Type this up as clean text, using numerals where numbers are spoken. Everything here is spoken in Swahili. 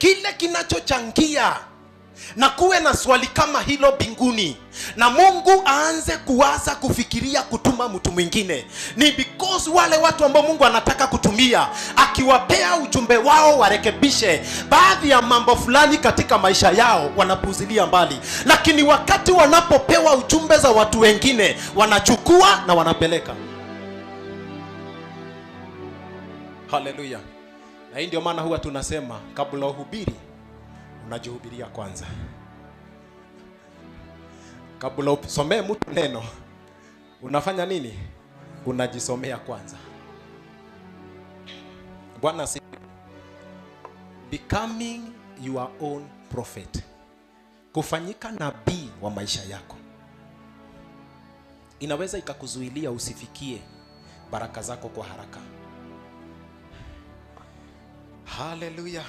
Kile kinachochangia na kuwe na swali kama hilo mbinguni, na Mungu aanze kuwaza kufikiria kutuma mtu mwingine, ni because wale watu ambao Mungu anataka kutumia, akiwapea ujumbe wao warekebishe baadhi ya mambo fulani katika maisha yao, wanapuzilia mbali. Lakini wakati wanapopewa ujumbe za watu wengine, wanachukua na wanapeleka. Haleluya. Na hii ndio maana huwa tunasema kabla uhubiri, unajihubiria kwanza. Kabla usomee mtu neno, unafanya nini? Unajisomea kwanza. Bwana si becoming your own prophet, kufanyika nabii wa maisha yako, inaweza ikakuzuilia usifikie baraka zako kwa haraka. Hallelujah.